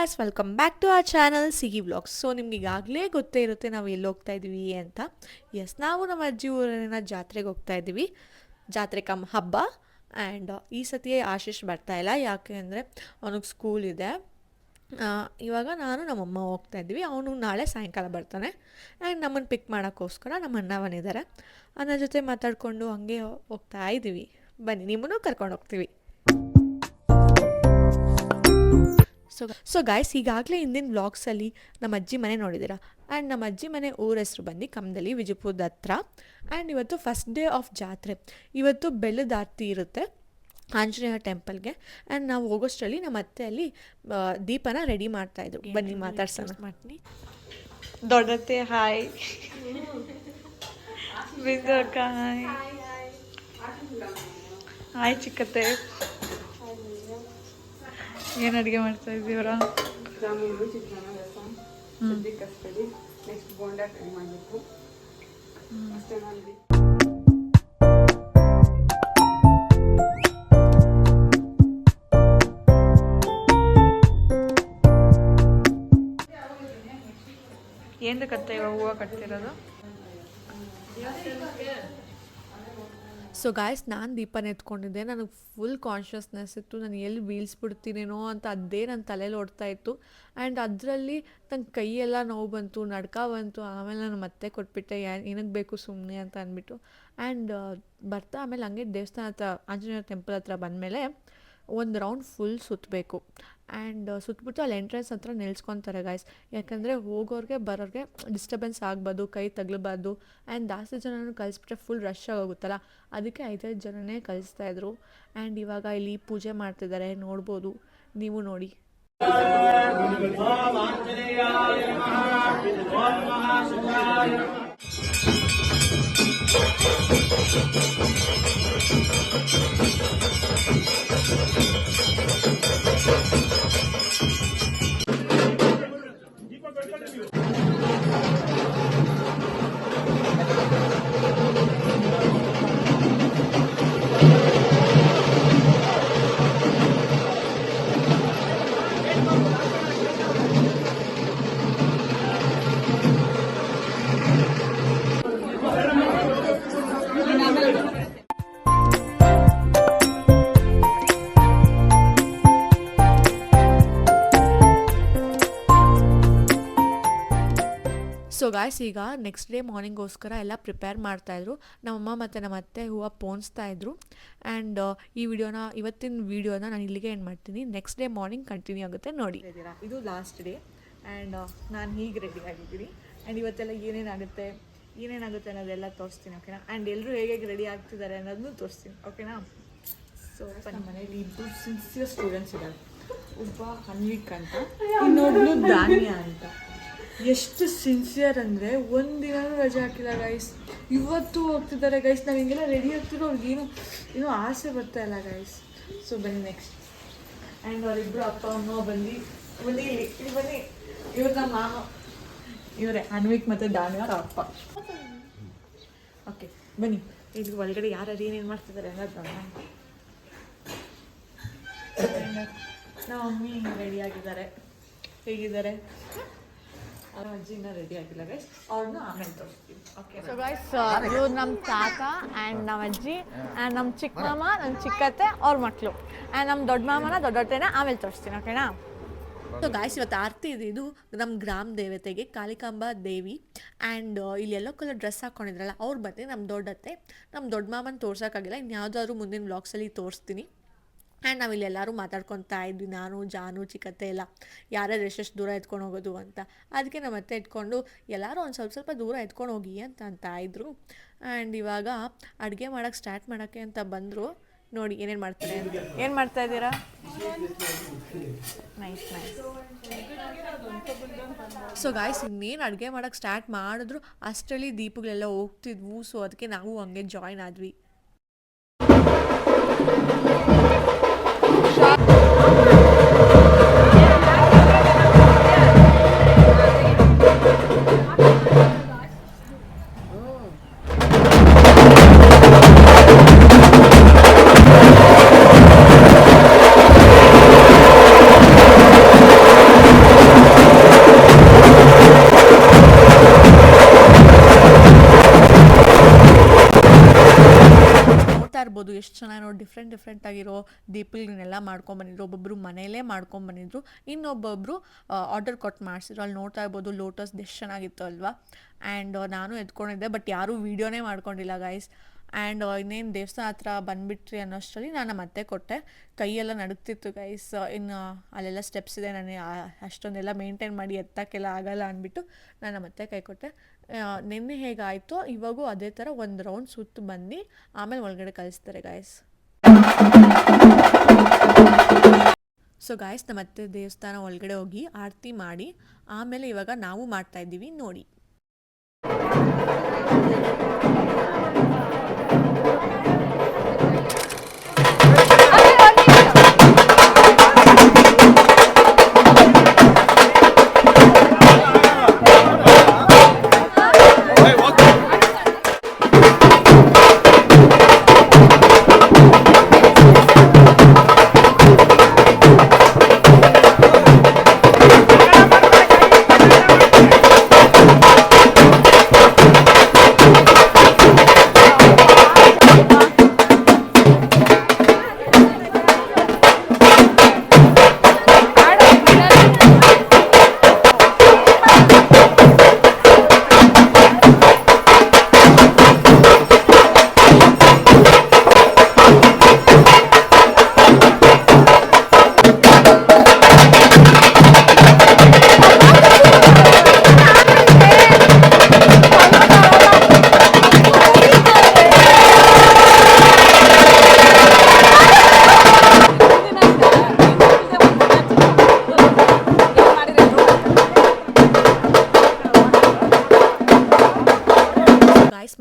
Guys, welcome back to our channel Sigi vlogs. So ನಿಮ್ಗೆ ಈಗಾಗಲೇ ಗೊತ್ತೇ ಇರುತ್ತೆ ನಾವು ಎಲ್ಲಿ ಹೋಗ್ತಾ ಇದ್ದೀವಿ ಅಂತ. ಎಸ್, ನಾವು ನಮ್ಮ ಅಜ್ಜಿ ಊರಿನ ಜಾತ್ರೆಗೆ ಹೋಗ್ತಾ ಇದ್ದೀವಿ. ಜಾತ್ರೆ ಕಮ್ ಹಬ್ಬ. ಆ್ಯಂಡ್ ಈ ಸತಿ ಆಶೀಶ್ ಬರ್ತಾ ಇಲ್ಲ, ಯಾಕೆ ಅಂದರೆ ಅವನಿಗೆ ಸ್ಕೂಲ್ ಇದೆ. ಇವಾಗ ನಾನು ನಮ್ಮಮ್ಮ ಹೋಗ್ತಾ ಇದ್ದೀವಿ. ಅವನು ನಾಳೆ ಸಾಯಂಕಾಲ ಬರ್ತಾನೆ. ಆ್ಯಂಡ್ ನಮ್ಮನ್ನು ಪಿಕ್ ಮಾಡೋಕ್ಕೋಸ್ಕರ ನಮ್ಮ ಅಣ್ಣ ಬಂದಿದ್ದಾರೆ. ಅನ್ನ ಜೊತೆ ಮಾತಾಡಿಕೊಂಡು ಹಂಗೆ ಹೋಗ್ತಾ ಇದ್ದೀವಿ. ಬನ್ನಿ, ನಿಮ್ಮನ್ನು ಕರ್ಕೊಂಡು ಹೋಗ್ತೀವಿ. ಸೊ ಗಾಯ್ಸ್, ಈಗಾಗಲೇ ಹಿಂದಿನ ವ್ಲಾಗ್ಸಲ್ಲಿ ನಮ್ಮ ಅಜ್ಜಿ ಮನೆ ನೋಡಿದ್ದೀರಾ. ಆ್ಯಂಡ್ ನಮ್ಮ ಅಜ್ಜಿ ಮನೆ ಊರ ಹೆಸರು ಬಂದು ಕಮ್ಮದಲ್ಲಿ, ವಿಜಯಪುರದ ಹತ್ರ. ಆ್ಯಂಡ್ ಇವತ್ತು ಫಸ್ಟ್ ಡೇ ಆಫ್ ಜಾತ್ರೆ. ಇವತ್ತು ಬೆಲ್ಲದ ಆರತಿ ಇರುತ್ತೆ ಆಂಜನೇಯ ಟೆಂಪಲ್ಗೆ. ಆ್ಯಂಡ್ ನಾವು ಹೋಗೋಷ್ಟರಲ್ಲಿ ನಮ್ಮ ಅತ್ತೆ ಅಲ್ಲಿ ದೀಪನ ರೆಡಿ ಮಾಡ್ತಾಯಿದ್ರು. ಬನ್ನಿ ಮಾತಾಡ್ಸೋಣ. ಮಾಡ್ತೀನಿ. ದೊಡ್ಡತ್ತೆ ಹಾಯ್, ಬಿದ್ದಕ್ಕ ಹಾಯ್, ಹಾಯ್ ಚಿಕ್ಕತ್ತೆ. ಏನು ಅಡುಗೆ ಮಾಡ್ತಾ ಇದ್ದೀವ್ರ? ಜಾಮೂನು, ಚಿತ್ರಾನ್ನ, ರಸಂ, ಸದ್ಯ ಕಸ್ಟಡಿ, ನೆಕ್ಸ್ಟ್ ಬೋಂಡಾ ಟ್ರೈ ಮಾಡಬೇಕು ಅಷ್ಟೇ ಮಾಡಿ. ಏನು ಕತ್ತೆ ಇವಾಗ ಹೂವು ಕಟ್ತಿರೋದು? ಸೊ ಗಾಯ್ಸ್, ನಾನು ದೀಪನ ಎತ್ಕೊಂಡಿದ್ದೆ. ನನಗೆ ಫುಲ್ ಕಾನ್ಷಿಯಸ್ನೆಸ್ ಇತ್ತು, ನಾನು ಎಲ್ಲಿ ಬೀಳ್ಸ್ಬಿಡ್ತೀನೇನೋ ಅಂತ ಅದೇ ನನ್ನ ತಲೆಯಲ್ಲಿ ಓಡ್ತಾ ಇತ್ತು. ಆ್ಯಂಡ್ ಅದರಲ್ಲಿ ನನ್ನ ಕೈಯೆಲ್ಲ ನೋವು ಬಂತು, ನಡ್ಕ ಬಂತು. ಆಮೇಲೆ ನಾನು ಮತ್ತೆ ಕೊಟ್ಬಿಟ್ಟೆ, ಏನಕ್ಕೆ ಬೇಕು ಸುಮ್ಮನೆ ಅಂತ ಅಂದ್ಬಿಟ್ಟು. ಆ್ಯಂಡ್ ಬರ್ತಾ ಆಮೇಲೆ ಹಂಗೆ ದೇವಸ್ಥಾನ ಹತ್ರ, ಆಂಜನೇಯ ಟೆಂಪಲ್ ಹತ್ರ ಬಂದಮೇಲೆ ಒಂದು ರೌಂಡ್ ಫುಲ್ ಸುತ್ತಬೇಕು. ಆ್ಯಂಡ್ ಸುತ್ತಬಿಟ್ಟು ಅಲ್ಲಿ ಎಂಟ್ರೆನ್ಸ್ ಹತ್ರ ನಿಲ್ಸ್ಕೊತಾರೆ ಗಾಯ್ಸ್. ಯಾಕಂದರೆ ಹೋಗೋರಿಗೆ ಬರೋರಿಗೆ ಡಿಸ್ಟರ್ಬೆನ್ಸ್ ಆಗ್ಬಾರ್ದು, ಕೈ ತಗಲಬಾರ್ದು. ಆ್ಯಂಡ್ ಜಾಸ್ತಿ ಜನನೂ ಕಳಿಸ್ಬಿಟ್ರೆ ಫುಲ್ ರಶ್ ಆಗೋಗುತ್ತಲ್ಲ, ಅದಕ್ಕೆ 5-5 ಜನನೇ ಕಳಿಸ್ತಾಯಿದ್ರು. ಆ್ಯಂಡ್ ಇವಾಗ ಇಲ್ಲಿ ಪೂಜೆ ಮಾಡ್ತಿದ್ದಾರೆ, ನೋಡ್ಬೋದು, ನೀವು ನೋಡಿ. ಸೊ ಗಾಯ್ಸ್, ಈಗ ನೆಕ್ಸ್ಟ್ ಡೇ ಮಾರ್ನಿಂಗೋಸ್ಕರ ಎಲ್ಲ ಪ್ರಿಪೇರ್ ಮಾಡ್ತಾಯಿದ್ರು. ನಮ್ಮಮ್ಮ ಮತ್ತು ನಮ್ಮ ಅತ್ತೆ ಹೂವು ಪೋಣಿಸ್ತಾಯಿದ್ರು. ಆ್ಯಂಡ್ ಇವತ್ತಿನ ವೀಡಿಯೋನ ನಾನು ಇಲ್ಲಿಗೆ ಏನು ಮಾಡ್ತೀನಿ, ನೆಕ್ಸ್ಟ್ ಡೇ ಮಾರ್ನಿಂಗ್ ಕಂಟಿನ್ಯೂ ಆಗುತ್ತೆ ನೋಡಿ. ಇದು ಲಾಸ್ಟ್ ಡೇ. ಆ್ಯಂಡ್ ನಾನು ಹೀಗೆ ರೆಡಿ ಆಗಿದ್ದೀನಿ. ಆ್ಯಂಡ್ ಇವತ್ತೆಲ್ಲ ಏನೇನಾಗುತ್ತೆ ಅನ್ನೋದೆಲ್ಲ ತೋರಿಸ್ತೀನಿ, ಓಕೆನಾ. ಆ್ಯಂಡ್ ಎಲ್ಲರೂ ಹೇಗೆ ರೆಡಿ ಆಗ್ತಿದ್ದಾರೆ ಅನ್ನೋದನ್ನು ತೋರಿಸ್ತೀನಿ, ಓಕೆನಾ. ಸೊ ನಮ್ಮ ಮನೇಲಿ ಇಬ್ಬರು ಸಿನ್ಸಿಯರ್ ಸ್ಟೂಡೆಂಟ್ಸ್ ಇದ್ದಾರೆ. ಒಬ್ಬ ಅನ್ವಿಕ್ ಅಂತ, ಇನ್ನೊಬ್ಳು ಧಾನ್ಯ ಅಂತ. ಎಷ್ಟು ಸಿನ್ಸಿಯರ್ ಅಂದರೆ ಒಂದಿನೂ ರಜೆ ಹಾಕಿಲ್ಲ ಗೈಸ್. ಇವತ್ತು ಹೋಗ್ತಿದ್ದಾರೆ ಗೈಸ್. ನಾವು ಹಿಂಗೆಲ್ಲ ರೆಡಿ ಆಗ್ತಿರೋ ಅವ್ರಿಗೇನು ಏನೋ ಆಸೆ ಬರ್ತಾ ಇಲ್ಲ ಗೈಸ್. ಸೊ ಬನ್ನಿ ನೆಕ್ಸ್ಟ್. ಆ್ಯಂಡ್ ಅವರಿಬ್ಬರು ಅಪ್ಪ ಅಮ್ಮ ಬನ್ನಿ ಇಲ್ಲಿ ಬನ್ನಿ. ಇವ್ರು ನಮ್ಮ ಮಾಮ, ಇವರೇ ಅನ್ವಿಕ್ ಮತ್ತು ದಾನಿ ಅವ್ರ ಅಪ್ಪ. ಓಕೆ ಬನ್ನಿ, ಇಲ್ಲಿ ಒಳಗಡೆ ಯಾರು ಏನೇನು ಮಾಡ್ತಿದ್ದಾರೆ ಅನ್ನೋದು ನೋಡೋಣ. ನಮ್ಮ ಮಮ್ಮಿ ರೆಡಿ ಆಗಿದ್ದಾರೆ. ಹೇಗಿದ್ದಾರೆ? ಅಜ್ಜಿನ ರೆಡಿ ಆಗಿಲ್ಲ ಗೈಸ್, ಅವ್ರನ್ನ ಆಮೇಲೆ ತೋರಿಸ್ತೀವಿ, ಓಕೆ. ಸೊ ಗೈಸ್, ಇವ್ರು ನಮ್ಮ ತಾತ ಆ್ಯಂಡ್ ನಮ್ಮ ಅಜ್ಜಿ ಆ್ಯಂಡ್ ನಮ್ಮ ಚಿಕ್ಕ ಮಾಮ, ನನ್ನ ಚಿಕ್ಕತ್ತೆ, ಅವ್ರ ಮಕ್ಕಳು. ಆ್ಯಂಡ್ ನಮ್ಮ ದೊಡ್ಡ ಮಾಮನ ದೊಡ್ಡತ್ತೆನ ಆಮೇಲೆ ತೋರಿಸ್ತೀನಿ, ಓಕೆನಾ. ಸೊ ಗಾಯ್ಸ್, ಇವತ್ತು ಆರತಿ ಇದೆ. ಇದು ನಮ್ಮ ಗ್ರಾಮ ದೇವತೆಗೆ ಕಾಳಿಕಾಂಬ ದೇವಿ. ಆ್ಯಂಡ್ ಇಲ್ಲಿ ಯೆಲ್ಲೋ ಕಲರ್ ಡ್ರೆಸ್ ಹಾಕ್ಕೊಂಡಿದ್ರಲ್ಲ ಅವ್ರು ಬಂದು ನಮ್ಮ ದೊಡ್ಡತ್ತೆ. ನಮ್ಮ ದೊಡ್ಡ ಮಾಮನ ತೋರ್ಸೋಕ್ಕಾಗಿಲ್ಲ, ಇನ್ಯಾವುದಾದ್ರು ಮುಂದಿನ ವ್ಲಾಗ್ಸಲ್ಲಿ ತೋರಿಸ್ತೀನಿ. ಆ್ಯಂಡ್ ನಾವಿಲ್ಲಿ ಎಲ್ಲರೂ ಮಾತಾಡ್ಕೊತಾ ಇದ್ವಿ, ನಾನು ಜಾನು ಚಿಕ್ಕತ್ತೆ ಎಲ್ಲ, ಯಾರ್ಯಾರು ಎಷ್ಟೆಷ್ಟು ದೂರ ಎತ್ಕೊಂಡು ಹೋಗೋದು ಅಂತ. ಅದಕ್ಕೆ ನಮ್ಮ ಅತ್ತೆ ಎತ್ಕೊಂಡು ಎಲ್ಲರೂ ಒಂದು ಸ್ವಲ್ಪ ದೂರ ಎತ್ಕೊಂಡು ಹೋಗಿ ಅಂತ ಇದ್ರು. ಆ್ಯಂಡ್ ಇವಾಗ ಅಡುಗೆ ಮಾಡೋಕ್ಕೆ ಸ್ಟಾರ್ಟ್ ಮಾಡೋಕ್ಕೆ ಅಂತ ಬಂದರು. ನೋಡಿ ಏನೇನು ಮಾಡ್ತಾರೆ. ಏನು ಮಾಡ್ತಾ ಇದ್ದೀರಾ? ನೈಸ್. ಸೊ ಗಾಯ್ಸ್, ಇನ್ನೇನು ಅಡುಗೆ ಮಾಡೋಕ್ಕೆ ಸ್ಟಾರ್ಟ್ ಮಾಡಿದ್ರು ಅಷ್ಟರಲ್ಲಿ ದೀಪಗಳೆಲ್ಲ ಹೋಗ್ತಿದ್ವು. ಸೊ ಅದಕ್ಕೆ ನಾವು ಹಂಗೆ ಜಾಯ್ನ್ ಆದ್ವಿ. ಎಷ್ಟು ಚೆನ್ನಾಗಿ ನೋಡಿ ಡಿಫ್ರೆಂಟ್ ಆಗಿರೋ ದೀಪಗಳನ್ನೆಲ್ಲ ಮಾಡ್ಕೊಂಬಂದಿದ್ರು. ಒಬ್ಬೊಬ್ಬರು ಮನೆಯಲ್ಲೇ ಮಾಡ್ಕೊಂಬಂದಿದ್ರು, ಇನ್ನೊಬ್ಬೊಬ್ಬರು ಆರ್ಡರ್ ಕೊಟ್ಟು ಮಾಡಿಸಿದ್ರು. ಅಲ್ಲಿ ನೋಡ್ತಾ ಇರ್ಬೋದು ಲೋಟಸ್ ಎಷ್ಟು ಚೆನ್ನಾಗಿತ್ತು ಅಲ್ವಾ. ಆ್ಯಂಡ್ ನಾನು ಎತ್ಕೊಂಡಿದ್ದೆ, ಬಟ್ ಯಾರೂ ವೀಡಿಯೋನೇ ಮಾಡ್ಕೊಂಡಿಲ್ಲ ಗೈಸ್. ಆ್ಯಂಡ್ ಇನ್ನೇನು ದೇವಸ್ಥಾನ ಹತ್ರ ಬಂದುಬಿಟ್ರಿ ಅನ್ನೋಷ್ಟರಲ್ಲಿ ನಾನು ಮತ್ತೆ ಕೊಟ್ಟೆ. ಕೈಯೆಲ್ಲ ನಡುಗ್ತಿತ್ತು ಗೈಸ್. ಇನ್ನು ಅಲ್ಲೆಲ್ಲ ಸ್ಟೆಪ್ಸ್ ಇದೆ, ನಾನು ಅಷ್ಟೊಂದೆಲ್ಲ ಮೇಂಟೈನ್ ಮಾಡಿ ಎತ್ತಕ್ಕೆಲ್ಲ ಆಗಲ್ಲ ಅಂದ್ಬಿಟ್ಟು ನಾನು ಮತ್ತೆ ಕೈ ಕೊಟ್ಟೆ. ನಿನ್ನೆ ಹೇಗಾಯಿತೋ ಇವಾಗೂ ಅದೇ ಥರ ಒಂದು ರೌಂಡ್ ಸುತ್ತು ಬಂದು ಆಮೇಲೆ ಒಳಗಡೆ ಕಳಿಸ್ತಾರೆ ಗಾಯ್ಸ್. ಸೊ ಗಾಯ್ಸ್ ನಮ್ಮ ಮತ್ತೆ ದೇವಸ್ಥಾನ ಒಳಗಡೆ ಹೋಗಿ ಆರತಿ ಮಾಡಿ ಆಮೇಲೆ ಇವಾಗ ನಾವು ಮಾಡ್ತಾಯಿದ್ದೀವಿ ನೋಡಿ.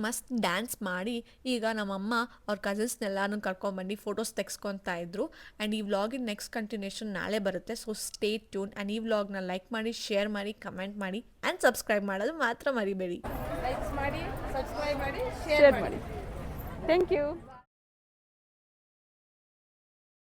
ಮಸ್ತ್ ಡ್ಯಾನ್ಸ್ ಮಾಡಿ ಈಗ ನಮ್ಮಮ್ಮ ಅವ್ರ ಕಸಿನ್ಸ್ನೆಲ್ಲನೂ ಕರ್ಕೊಂಡ್ಬಂದು ಫೋಟೋಸ್ ತೆಗೆಸ್ಕೊತಾ ಇದ್ರು. ಆ್ಯಂಡ್ ಈ ವ್ಲಾಗಿನ ನೆಕ್ಸ್ಟ್ ಕಂಟಿನ್ಯೂಷನ್ ನಾಳೆ ಬರುತ್ತೆ. So stay tune. ಆ್ಯಂಡ್ ಈ ವ್ಲಾಗ್ನ ಲೈಕ್ ಮಾಡಿ, ಶೇರ್ ಮಾಡಿ, ಕಮೆಂಟ್ ಮಾಡಿ ಆ್ಯಂಡ್ ಸಬ್ಸ್ಕ್ರೈಬ್ ಮಾಡೋದು ಮಾತ್ರ ಮರಿಬೇಡಿ. ಲೈಕ್ಸ್ ಮಾಡಿ, ಸಬ್ಸ್ಕ್ರೈಬ್ ಮಾಡಿ, ಶೇರ್ ಮಾಡಿ. Thank you.